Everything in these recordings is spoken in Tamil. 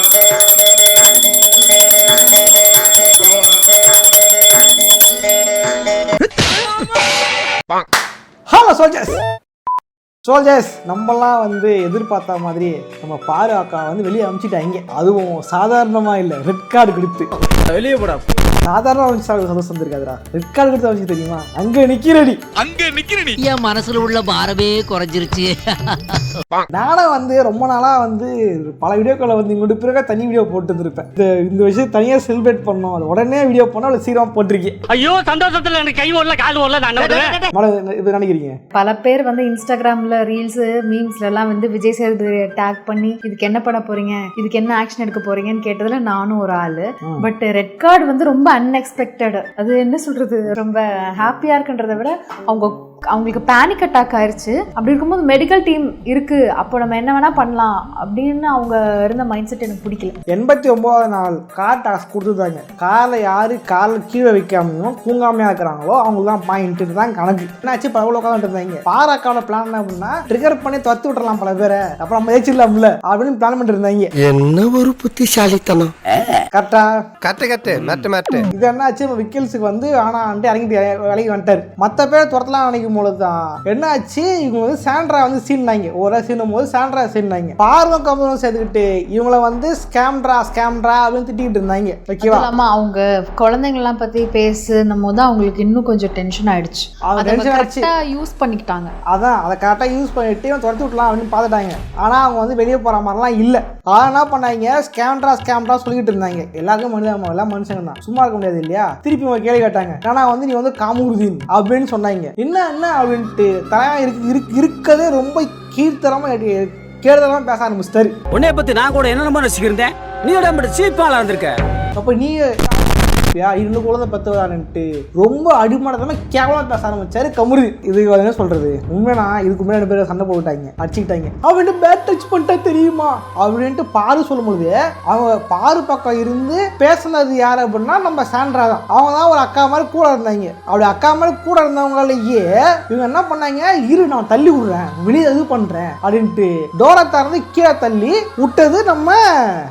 ஹலோ சோல்ஜர்ஸ் நம்மலாம் வந்து எதிர்பார்த்த மாதிரி நம்ம பாரு அக்கா வந்து வெளியே அனுப்பிச்சிட்டாங்க. அதுவும் சாதாரணமா இல்லை, ரெட் கார்டு கொடுத்து வெளியே போடா. சாதாரண சந்தோஷம் இருக்காதுடா, ரெட் கார்டு கொடுத்து அனுப்பிச்சு தெரியுமா? அங்க நிக்கிறடி என் மனசுல உள்ள பாரமே குறைஞ்சிருச்சு. நானும் வந்து ரொம்ப நாளா வந்து பல வீடியோக்களை வந்து இங்கிட்டு பிறகு தனி வீடியோ போட்டு இருந்திருப்பேன். இந்த விஷயம் தனியா செலிப்ரேட் பண்ணோம், அது உடனே வீடியோ பண்ணா அவ்வளவு சீக்கிரமா போட்டிருக்கேன். ஐயோ சந்தோஷத்துல எனக்கு கை ஓடல கால் ஓடல. நான் இது நினைக்கிறீங்க பல பேர் வந்து இன்ஸ்டாகிராம்ல ரீல்ஸ் மீம்ஸ்ல எல்லாம் வந்து விஜய் சேதுபதியை டேக் பண்ணி இதுக்கு என்ன பண்ண போறீங்க, இதுக்கு என்ன ஆக்ஷன் எடுக்க போறீங்கன்னு கேட்டதுல நானும் ஒரு ஆளு. பட் ரெட் கார்டு வந்து ரொம்ப அன்எக்ஸ்பெக்டட். அது என்ன சொல்றது, ரொம்ப ஹாப்பியா இருக்குன்றதை விட அவங்களுக்கு பேனிக் அட்டாக் ஆயிடுச்சு. அப்படி இருக்கும்போது மெடிக்கல் டீம் இருக்கு, அப்போ நம்ம என்ன வேணா பண்ணலாம் அப்படின்னு அவங்க இருந்த மைண்ட் செட் எனக்கு பிடிக்கல. 89வது நாள் கார் டாஸ்க் கொடுத்துருந்தாங்க. காலை யாரு காலில் கீழே வைக்காமையும் தூங்காமையா இருக்கிறாங்களோ அவங்களுக்கு தான் பாயிண்ட் தான் கணக்கு. என்னாச்சு பரவல உட்காந்துட்டு இருந்தாங்க. பாராக்காவோட பிளான் என்ன அப்படின்னா ட்ரிகர் பண்ணி துரத்து விட்டுறலாம் பல பேரை, அப்புறம் நம்ம ஏச்சிடலாம்ல அப்படின்னு பிளான் பண்ணிட்டு இருந்தாங்க. என்ன ஒரு புத்திசாலித்தனம். கரெக்டா கரெக்ட். இது என்னாச்சு, விக்கில்ஸுக்கு வந்து ஆனா இறங்கிட்டு வேலைக்கு வந்துட்டாரு. மற்ற பேர் துரத்தலாம் நினைக்கும் போதுதான் என்னாச்சு, இவங்க வந்து சாண்ட்ரா வந்து சீன்னாங்க. ஒரு சீனும் போது சாண்ட்ரா சீன்னாங்க. பார்வம் கம்பெனி சேர்த்துக்கிட்டு இவங்கள வந்து ஸ்கேம்ட்ரா அப்படின்னு திட்டிக்கிட்டு இருந்தாங்க. ஓகேவா, அவங்க குழந்தைங்கலாம் பத்தி பேசும் போது அவங்களுக்கு இன்னும் கொஞ்சம் டென்ஷன் ஆயிடுச்சு. யூஸ் பண்ணிக்கிட்டாங்க. அதான் அதை கரெக்டா யூஸ் பண்ணிட்டு துரத்தி விட்டலாம் அப்படின்னு பார்த்துட்டாங்க. ஆனா அவங்க வந்து வெளியே போற மாதிரிலாம் இல்ல. அதான் என்ன பண்ணாங்க, ஸ்கேம்ட்ரா சொல்லிட்டு இருந்தாங்க. எல்லாருக்கும் எல்லாம் மனுஷங்க தான், சும்மா இருக்க முடியாது இல்லையா. திருப்பி அவங்க கேள்வி கேட்டாங்க. ஆனா வந்து நீ வந்து காமுருதீன் அப்படின்னு சொன்னாங்க. என்ன அப்படின்ட்டு தலைவன் இருக்கதே ரொம்ப கீர்த்தரமா கேடுதலமா பேச ஆரம்பிச்சிட்டாரு. உன்னைய பத்தி நான் கூட என்ன ரசிக்கிறேன், நீ சீப்பாளா இருந்திருக்க. அப்ப நீ இன்னும் குழந்தை பத்துவதான்ட்டு ரொம்ப அடிமனத்தமா கேவலமா பேச ஆரம்பிச்சாரு கமுரு. இது என்ன சொல்றது, உண்மையா இதுக்கு முன்னாடி 2 பேரும் சண்டை போட்டாங்க, அடிச்சுக்கிட்டாங்க. அவன் பேட் டச் பண்ணிட்டா தெரியுமா அப்படின்ட்டு பாரு சொல்லும் பொழுது அவங்க பாரு பக்கம் இருந்து பேசுனது யாரு அப்படின்னா நம்ம சாண்ட்ரா தான். அவங்க தான் ஒரு அக்கா மாதிரி கூட இருந்தாங்க. அப்படி அக்கா மாதிரி கூட இருந்தவங்களையே இவங்க என்ன பண்ணாங்க, இரு நான் தள்ளி விடுறேன், வெளியே இது பண்றேன் அப்படின்ட்டு டோரை திறந்து கீழே தள்ளி விட்டது நம்ம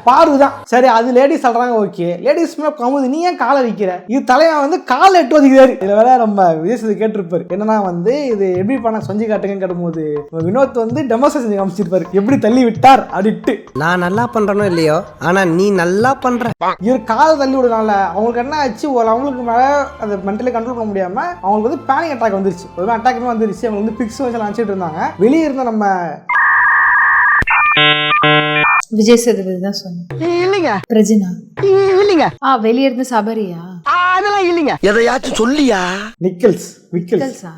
பாரு தான். சரி, அது லேடிஸ் சொல்றாங்க, ஓகே. லேடிஸ் கமுது நீ ஏன் காலை வைக்கிற, இது தலைவன் வந்து காலை எட்டு வதிக்கிறாரு. இதுல வேற நம்ம விஜய் கேட்டிருப்பாரு என்னன்னா வந்து இது எப்படி பண்ண செஞ்சு காட்டுங்கன்னு கேட்டும்போது வினோத் வந்து டெமோஸ்ட்ரேஷன் செஞ்சு காமிச்சிருப்பாரு எப்படி தள்ளி விட்டார் அப்படின்ட்டு. நான் நல்லா பண்றனோ இல்லையோ, ஆனா நீ நல்லா பண்ற. இவர் காலை தள்ளி விடுறதுனால அவங்களுக்கு என்ன ஆச்சு, அவங்களுக்கு மேல அதை மென்டலி கண்ட்ரோல் பண்ண முடியாம அவங்களுக்கு வந்து பேனிக் அட்டாக் வந்துருச்சு. ஒரு அட்டாக் வந்துருச்சு. அவங்க வந்து பிக்ஸ் வச்சு நினைச்சிட்டு இருந்தாங்க. வெளியே இருந்த நம்ம விஜய் சேதுபதி தான் சொன்னேன். இல்லைங்க பிரஜினா இல்லைங்க. வெளியே இருந்து சபரியா அதெல்லாம் இல்லைங்க. எதையாச்சும் சொல்லியா. விக்கில்ஸா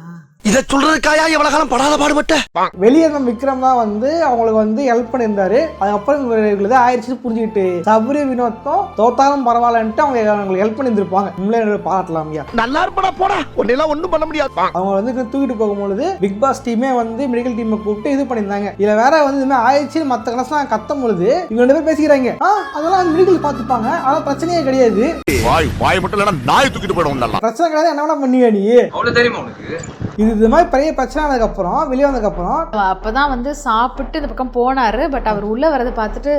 இதை சொல்றதுக்காயா எவ்வளவு காலம் படாத பாடுபட்ட. வெளியே இருந்த விக்ரம் தான் வந்து அவங்களுக்கு வந்து ஹெல்ப் பண்ணியிருந்தாரு. அதுக்கப்புறம் ஆயிடுச்சு புரிஞ்சுக்கிட்டு சபரி வினோத்தும் தோத்தாலும் பரவாயில்லன்ட்டு அவங்களுக்கு ஹெல்ப் பண்ணியிருந்திருப்பாங்க. உண்மையிலே பாராட்டலாம். நல்லா இருப்படா போடா, ஒன்னெல்லாம் ஒண்ணும் பண்ண முடியாது. அவங்க வந்து தூக்கிட்டு போகும்பொழுது பிக் பாஸ் டீமே வந்து மெடிக்கல் டீமை கூப்பிட்டு இது பண்ணியிருந்தாங்க. இதுல வேற வந்து இதுமாதிரி ஆயிடுச்சு மற்ற கிளாஸ்லாம் கத்தும் பொழுது இவங்க 2 பேர் பேசிக்கிறாங்க. அதெல்லாம் மெடிக்கல் பார்த்துப்பாங்க, அதெல்லாம் பிரச்சனையே கிடையாது. வாய் மட்டும் இல்லைன்னா நாய் தூக்கிட்டு போயிடும். பிரச்சனை கிடையாது, என்ன வேணா பண்ணுவீங்க நீ. அவ்வளவு தெரியுமா உனக்கு? இது மாதிரி பெரிய பிரச்சனை ஆனதுக்கப்புறம் வெளியே வந்ததுக்கப்புறம் அப்பதான் வந்து சாப்பிட்டு இந்த பக்கம் போனாரு. பட் அவர் உள்ள வரதை பார்த்துட்டு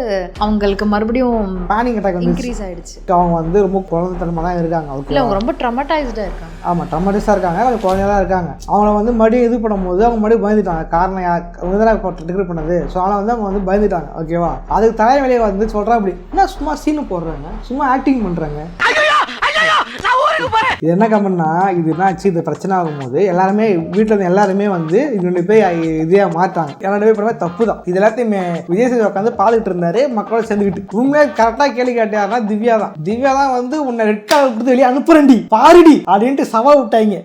அவங்களுக்கு மறுபடியும் பேனிக் அட்டாக் இன்க்ரீஸ் ஆயிடுச்சு. அவங்க வந்து ரொம்ப குழந்தைத்தனமா தான் இருக்காங்க. இல்ல அவங்க ரொம்ப ட்ராமடைஸ்டா இருக்காங்க. ஆமா, ட்ராமடைஸா இருக்காங்க, அது குழந்தையா தான் இருக்காங்க. அவங்கள வந்து மறுபடியும் இது பண்ணும்போது அவங்க மறுபடியும் பயந்துட்டாங்க. காரணம் டிகிரி பண்ணது. ஸோ அதனால வந்து அவங்க வந்து பயந்துட்டாங்க. ஓகேவா, அதுக்கு தலைவலியை வந்து சொல்றா அப்படி என்ன சும்மா சீனு போடுறாங்க, சும்மா ஆக்டிங் பண்றாங்க. இது என்ன கமெண்ட்னா, இது என்னாச்சு, இது பிரச்சனை ஆகும்போது எல்லாருமே வீட்டுல இருந்து எல்லாருமே வந்து இது போய் இதே மாட்டாங்க. எல்லாருமே பண்ண தப்பு தான். இது எல்லாத்தையுமே விஜய் சேதுபதி உட்காந்து பாத்துட்டு இருந்தாரு மக்களோட சேர்ந்துக்கிட்டு. உண்மையா கரெக்டா கேள்வி கேட்டாருன்னா திவ்யா தான் வந்து உன்னை ரெட் கார்டு கொடுத்து வெளியே அனுப்புறேன்டி பாருடி அப்படின்ட்டு சவால் விட்டாங்க.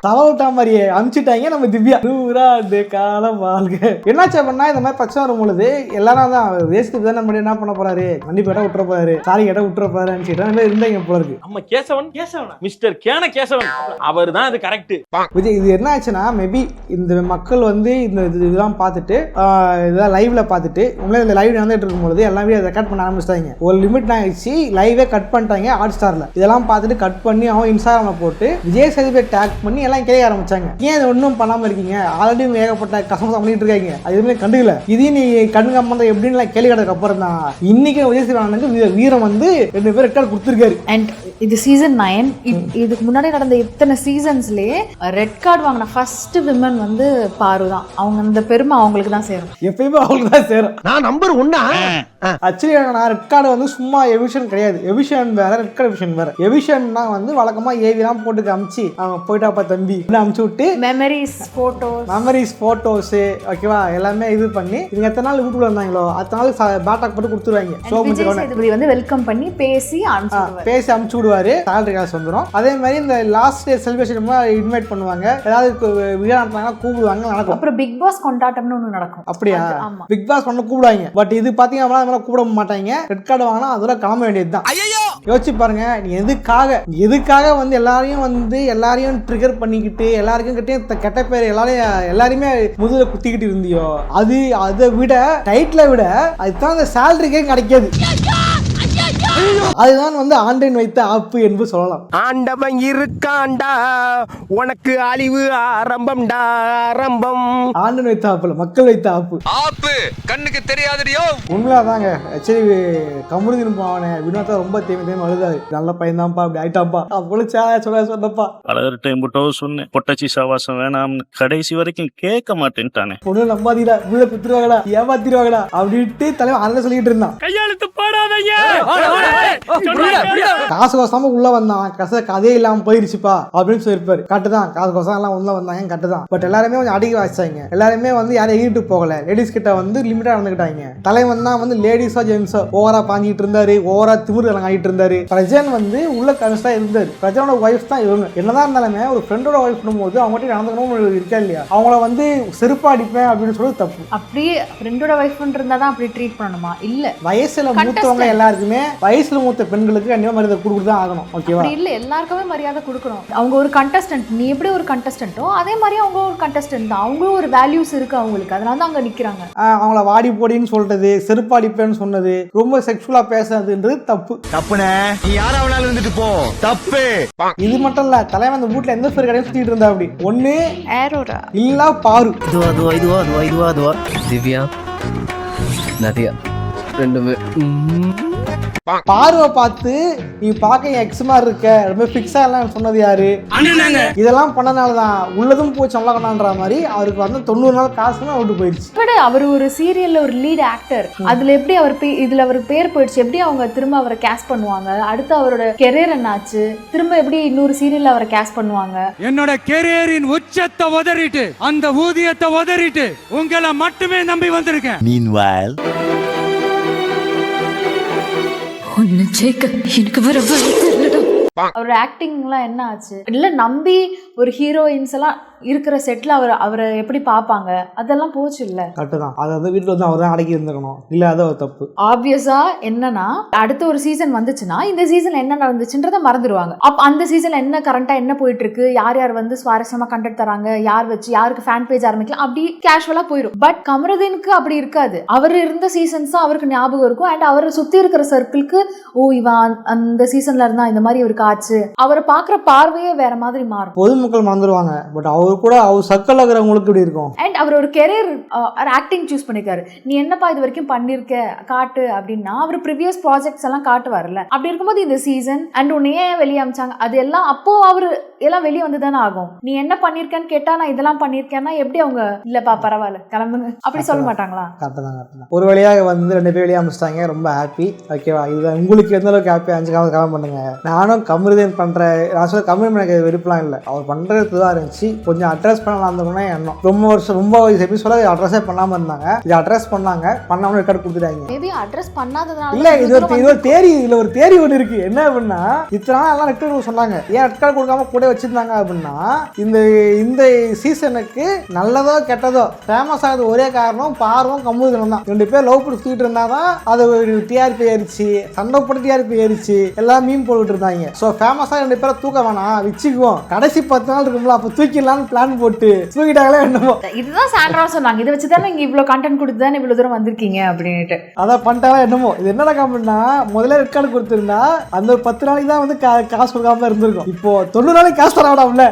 தவ விட்டா மாதிரியே அனுப்பிச்சிட்டாங்க நம்ம திவ்யா. 100 காலம் வாழ்க. என்னாச்சு அப்படின்னா இந்த மாதிரி பிரச்சனை வரும் பொழுது எல்லாரும் தான் வேஸ்ட் தான் நம்ம என்ன பண்ண போறாரு, கண்டிப்பா கேட்டா விட்டுற போறாரு, சாரி கேட்டா விட்டுற போறாரு இருந்தாங்க போல இருக்கு. நம்ம கேசவன் மிஸ்டர் கேசவன் அவர் தான் அது கரெக்ட். விஜய் இது என்ன ஆச்சுன்னா, மேபி இந்த மக்கள் வந்து இந்த இதெல்லாம் பார்த்துட்டு இதெல்லாம் லைவ்ல பார்த்துட்டு உங்களே இந்த லைவ் நடந்துட்டு இருக்கும்போது எல்லாம் வீடியோ ரெக்கார்ட் பண்ண ஆரம்பிச்சிட்டாங்க. ஒரு லிமிட் ஆயிடுச்சு, லைவே கட் பண்ணிட்டாங்க ஹாட் ஸ்டார்ல. இதெல்லாம் பார்த்துட்டு கட் பண்ணி அவன் இன்ஸ்டாகிராம்ல போட்டு விஜய் சேதுபதி டேக் பண்ணி பண்ணி எல்லாம் கேட்க ஆரம்பிச்சாங்க. ஏன் இது ஒன்றும் பண்ணாமல் இருக்கீங்க, ஆல்ரெடி ஏகப்பட்ட கசமசம் பண்ணிட்டு இருக்காங்க, அது எதுவுமே கண்டுக்கல, இதையும் நீ கண்டுக்காம பண்ற எப்படின்னு கேள்வி கேட்டதுக்கு அப்புறம் தான் இன்னைக்கு விஜய் சேதுபதி வீரம் வந்து 2 பேர் ரெட் கார்டு கொடுத்துருக்காரு. அண்ட் இது சீசன் 9. இதுக்கு முன்னாடி நடந்த இத்தனை சீசன்ஸ்லயே ரெட் கார்டு வாங்கின ஃபர்ஸ்ட் விமன் வந்து பாரு தான். அவங்க அந்த பெருமை அவங்களுக்கு தான் சேரும், எப்பயுமே அவங்களுக்கு தான் சேரும். நான் நம்பர் 1. ஆக்சுவலி நான் ரெட் கார்டு வந்து சும்மா எவிஷன் கிடையாது, எவிஷன் வேற ரெட் கார்டு எவிஷன் வேற. எவிஷன்னா வந்து வழக்கமா ஏவிலாம் போட்டு காமிச்சு அவங்க போயிட்டாப்பா தம்பி அமுச்சு விட்டு மெமரிஸ் போட்டோஸ் ஓகேவா எல்லாமே இது பண்ணி இவங்க எத்தனை நாள் வீட்டுக்குள்ள இருந்தாங்களோ அத்தனை நாள் பேட்டாக் போட்டு கொடுத்துருவாங்க. விஜய் சேதுபதி வந்து வெல்கம் பண்ணி பேசி அமுச்சு விடுவாரு, சேலரி காசு வந்துடும். அதே மாதிரி இந்த லாஸ்ட் டே செலிப்ரேஷன் இன்வைட் பண்ணுவாங்க, ஏதாவது விழா நடத்தாங்கன்னா கூப்பிடுவாங்க, நடக்கும். அப்புறம் பிக் பாஸ் கொண்டாட்டம்னு ஒன்று நடக்கும். அப்படியா? பிக் பாஸ் பண்ண கூப்பிடுவாங்க. பட் இது பாத்தீங்கன்னா கூப்பிட மாட்டாங்க. ரெட் கார்டு வாங்கினா அதோட கிளம்ப வேண்டியதுதான். யோசிச்சு பாருங்க, நீ எதுக்காக வந்து எல்லாரையும் ட்ரிகர் பண்ணிக்கிட்டு எல்லாருக்கும் கிட்டே கெட்ட பேர் எல்லாரையுமே முதுகுல குத்திக்கிட்டு இருந்தியோ, அதை விட டைட்டில விட அதுதான் அந்த சேலரிக்கே கிடைக்காது. அதுதான் வந்து ஆண்டவன் வைத்த ஆப்பு என்று சொல்லலாம். ஆண்டவன் இருக்காண்டா, உனக்கு அழிவு ஆரம்பம்டா, ஆரம்பம். ஆண்டவன் வைத்த ஆப்புல மக்கள் வைத்த ஆப்பு கண்ணுக்கு தெரியாதடியோ. உண்மையாதாங்க. ஆக்சுவலி கமருதீன் போவானே வினோதா ரொம்ப தேவை அழுதாரு. நல்ல பையன் தான்ப்பா, அப்படி ஆயிட்டாப்பா அப்படி சொன்னப்பா. பலர் டைம் சொன்னேன் பொட்டாச்சி சாவாசம் வேணாம்னு, கடைசி வரைக்கும் கேட்க மாட்டேன்ட்டானே. பொண்ணு நம்பாதீடா, வீட குத்துருவாங்கடா, ஏமாத்திடுவாங்கடா அப்படின்ட்டு தலைவன் அதை சொல்லிட்டு இருந்தான். கையெழுத்து போடாதீங்க, காசு கோசமா உள்ள வந்தான், கதையே இல்லாம போயிருச்சுப்பா அப்படின்னு சொல்லிருப்பாரு. கட்டுதான், காசு கோசம் எல்லாம் உள்ள வந்தாங்க, கட்டுதான். பட் எல்லாருமே கொஞ்சம் அடிக்க வச்சாங்க. எல்லாருமே வந்து யாரும் எகிட்டு போகல, லேடிஸ் கிட்ட வந்து லிமிட்டா நடந்துக்கிட்டாங்க. தலைவன் தான் வந்து லேடிஸோ ஜென்ஸோ ஓவரா பாஞ்சிட்டு இருந்தாரு, ஓவரா திமிரு ஆகிட்டு இருந்தாரு. பிரஜன் வந்து உள்ள கன்ஸ்டா இருந்தாரு. பிரஜனோட ஒய்ஃப் தான் இவங்க. என்னதான் இருந்தாலுமே ஒரு ஃப்ரெண்டோட ஒய்ஃப் போது அவங்க நடந்துக்கணும் இருக்கா இல்லையா? அவங்கள வந்து செருப்பா அடிப்பேன் அப்படின்னு சொல்லி தப்பு. அப்படியே ஃப்ரெண்டோட ஒய்ஃப் இருந்தாதான் அப்படி ட்ரீட் பண்ணணுமா? இல்ல, வயசுல மூத்தவங்க எல்லாருக்குமே வயசுல மூத்த பெண்களுக்கு கண்டிப்பா மரியாதை கொடுத்து தான் ஆகணும். ஓகேவா? இல்ல, எல்லாருக்குமே மரியாதை கொடுக்கணும். அவங்க ஒரு கண்டஸ்டன்ட், நீ எப்படி ஒரு கண்டஸ்டன்ட்டோ அதே மாதிரி அவங்க ஒரு கண்டஸ்டன்ட் தான். அவங்களும் ஒரு வேல்யூஸ் இருக்கு அவங்களுக்கு, அதனால தான் அங்க நிக்கிறாங்க. அவங்கள வாடி போடின்னு சொல்றது, செருப்பாடிப்பேன்னு சொன்னது, ரொம்ப செக்ஷுவலா பேசுறதுன்றது தப்புனே. நீ யாராவனாலும் இருந்துட்டு போ, தப்பு. இது மட்டும் இல்ல, தலைவன் அந்த வீட்டுல எந்த பேர் கடையும் சுத்திட்டு இருந்தா அப்படி ஒண்ணு ஏரோரா இல்ல பாரு. இதுவா திவ்யா நதியா ரெண்டுமே. பார்வை பார்த்து நீ பார்க்க எக்ஸ் மாதிரி இருக்க, ரொம்ப பிக்ஸா எல்லாம் சொன்னது யாரு? இதெல்லாம் பண்ணனாலதான் உள்ளதும் போச்சு அவ்வளோன்ற மாதிரி அவருக்கு வந்து 90 நாள் காசுமே அவுட்டு போயிடுச்சு. அவர் ஒரு சீரியல்ல ஒரு லீட் ஆக்டர், அதுல எப்படி இதுல அவருக்கு பேர் போயிடுச்சு, எப்படி அவங்க திரும்ப அவரை கேஸ்ட் பண்ணுவாங்க, அடுத்து அவரோட கெரியர் என்னாச்சு, திரும்ப எப்படி இன்னொரு சீரியல்ல அவரை கேஸ்ட் பண்ணுவாங்க. என்னோட கெரியரின் உச்சத்தை உதறிட்டு அந்த ஊதியத்தை உதறிட்டு உங்களை மட்டுமே நம்பி வந்திருக்கேன். Meanwhile, அவரோட ஆக்டிங்லாம் என்ன ஆச்சு? இல்ல நம்பி ஒரு ஹீரோயின்ஸ் எல்லாம் இருக்கிற செட்ல அவரை எப்படி பாப்பாங்க, அதெல்லாம் போச்சு. இல்ல கரெக்ட்தான். அதை வந்து வீட்டுல வந்து அவர் தான் அடக்கி இருந்துக்கணும், இல்ல அது ஒரு தப்பு. ஆப்வியஸா என்னன்னா அடுத்த ஒரு சீசன் வந்துச்சுன்னா இந்த சீசன்ல என்ன நடந்துச்சுன்றத மறந்துடுவாங்க. அப்ப அந்த சீசன்ல என்ன கரண்டா என்ன போயிட்டு இருக்கு, யார் யார் வந்து சுவாரஸ்யமா கண்டென்ட் தராங்க, யார் வச்சு யாருக்கு ஃபேன் பேஜ் ஆரம்பிக்கலாம், அப்படி கேஷுவலா போயிடும். பட் கமருதீனுக்கு அப்படி இருக்காது. அவர் இருந்த சீசன்ஸ் தான் அவருக்கு ஞாபகம் இருக்கும். அண்ட் அவரை சுத்தி இருக்கிற சர்க்கிளுக்கு ஓ இவன் அந்த சீசன்ல இருந்தா இந்த மாதிரி இவருக்கு ஆச்சு, அவரை பாக்குற பார்வையே வேற மாதிரி மாறும். பொதுமக்கள் மறந்துடுவாங்க. பட் அவர் கூட அவர் சர்க்கிள் இருக்கிறவங்களுக்கு இப்படி இருக்கும். அண்ட் அவர் ஒரு கெரியர் ஆக்டிங் சூஸ் பண்ணிருக்காரு. நீ என்னப்பா இது வரைக்கும் பண்ணிருக்க காட்டு அப்படின்னா அவர் ப்ரீவியஸ் ப்ராஜெக்ட்ஸ் எல்லாம் காட்டுவார்ல. அப்படி இருக்கும்போது இந்த சீசன் அண்ட் உன்னை ஏன் வெளியே அமிச்சாங்க அது எல்லாம் அப்போ அவரு எல்லாம் வெளியே வந்து தானே ஆகும். நீ என்ன பண்ணிருக்கேன்னு கேட்டா நான் இதெல்லாம் பண்ணிருக்கேன்னா எப்படி அவங்க இல்லப்பா பரவாயில்ல கிளம்புங்க அப்படி சொல்ல மாட்டாங்களா? கரெக்டாக தான். ஒரு வழியாக வந்து 2 பேர் வெளியே அமிச்சிட்டாங்க, ரொம்ப ஹாப்பி. ஓகேவா? இதுதான் உங்களுக்கு எந்த அளவுக்கு ஹாப்பி 5 காலம் பண்ணுங்க. நானும் கமருதீன் பண்றேன். நான் சொல்ல கமருதீன் எனக்கு விருப்பம் இல்லை, அவர் பண்றது தான் இருந்துச்சு. கொஞ்சம் அட்ரஸ் பண்ணலாம் இருந்தோம்னா எண்ணம். ரொம்ப எபிசோட அட்ரஸே பண்ணாம இருந்தாங்க. இது அட்ரஸ் பண்ணாங்க, பண்ணாம ரெக்கார்ட் கொடுத்துட்டாங்க. மேபி அட்ரஸ் பண்ணாததால இல்ல இது ஒரு தேரி, இதுல ஒரு தேரி ஒன்று இருக்கு. என்ன அப்படின்னா இத்தனை எல்லாம் ரெக்கார்ட் சொன்னாங்க, ஏன் ரெக்கார்ட் கொடுக்காம கூட வச்சிருந்தாங்க அப்படின்னா இந்த சீசனுக்கு நல்லதோ கெட்டதோ ஃபேமஸ் ஆகுது ஒரே காரணம் பார்வம் கமருதீனும் தான். 2 பேர் லவ் பண்ணி சுத்திட்டு இருந்தாதான் அது ஒரு டிஆர்பி ஏறிச்சு, சண்டை போட்டு டிஆர்பி ஏறிச்சு, எல்லாம் மீன் போட்டுட்டு இருந்தாங்க. ஸோ ஃபேமஸா 2 பேரை தூக்க வேணாம், வச்சுக்குவோம், கடைசி 10 நாள் இருக்கும்ல அப்ப தூக்கிடலாம்னு பிளான் போட்டு தூக்கிட்டாங்களே என்னமோ. இதுதான் சாண்ட்ரா சொன்னாங்க, இதை வச்சுதான் நீங்க இவ்வளவு கண்டென்ட் கொடுத்து தான் இவ்வளவு தூரம் வந்திருக்கீங்க அப்படின்ட்டு. அதான் பண்ணிட்டாங்களா என்னமோ. இது என்னடா காமெடினா முதல்ல ரெக்கார்டு கொடுத்திருந்தா அந்த 10 நாளைக்கு தான் வந்து காசு கொடுக்காம இருந்திருக்கும். இப்போ 90 நாளைக்கு காசு தரவிடாமல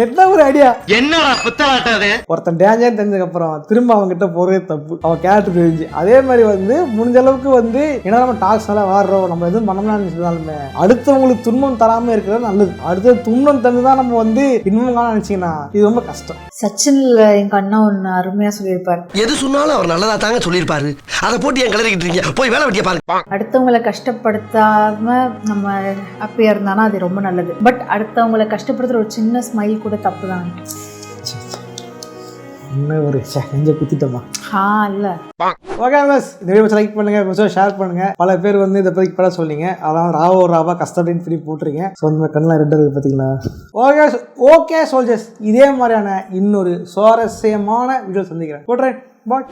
என்ன ஒரு ஐடியா. என்னடா புத்தலாட்டாது. ஒருத்தன் டேஞ்சர் தெரிஞ்சதுக்கு அப்புறம் திரும்ப அவங்க கிட்ட போறதே தப்பு. அவன் கேரக்டர் தெரிஞ்சு அதே மாதிரி வந்து முடிஞ்ச அளவுக்கு வந்து என்ன நம்ம டாக்ஸ் எல்லாம் வாடுறோம், நம்ம எதுவும் பண்ணலாம்னு சொன்னாலுமே அடுத்தவங்களுக்கு துன்பம் தராம இருக்கிறது நல்லது. அடுத்தது துன்பம் தந்துதான் நம்ம வந்து இன்னும் நினைச்சீங்கன்னா இது ரொம்ப கஷ்டம். சச்சின்ல எங்க அண்ணா ஒன்னு அருமையா சொல்லியிருப்பாரு, எது சொன்னாலும் அவர் நல்லதா தாங்க சொல்லியிருப்பாரு, அதை போட்டு என் கிளறிக்கிட்டு இருக்கீங்க, போய் வேலை வெட்டிய பாருங்க. அடுத்தவங்களை கஷ்டப்படுத்தாம நம்ம ஹாப்பியா இருந்தானா அது ரொம்ப நல்லது. பட் அடுத்தவங்களை கஷ்டப்படுத்துற ஒரு சின்ன ஸ்மைல் கூட தப்பு தான். என்ன ஒரு நெஞ்ச குத்திட்டோமா. இல்ல ஓகே பஸ், இந்த வீடியோ லைக் பண்ணுங்க, ஷேர் பண்ணுங்க. பல பேர் வந்து இதை பத்தி பல சொல்லிங்க, அதான் ராவா கஷ்டப்படின்னு சொல்லி போட்டிருக்கேன். ஸோ இந்த கண்ணெலாம் ரெண்டு இருக்குது பார்த்தீங்களா. ஓகே சோல்ஜர்ஸ், இதே மாதிரியான இன்னொரு சுவாரஸ்யமான வீடியோ சந்திக்கிறேன். போட்டுறேன். பாய்.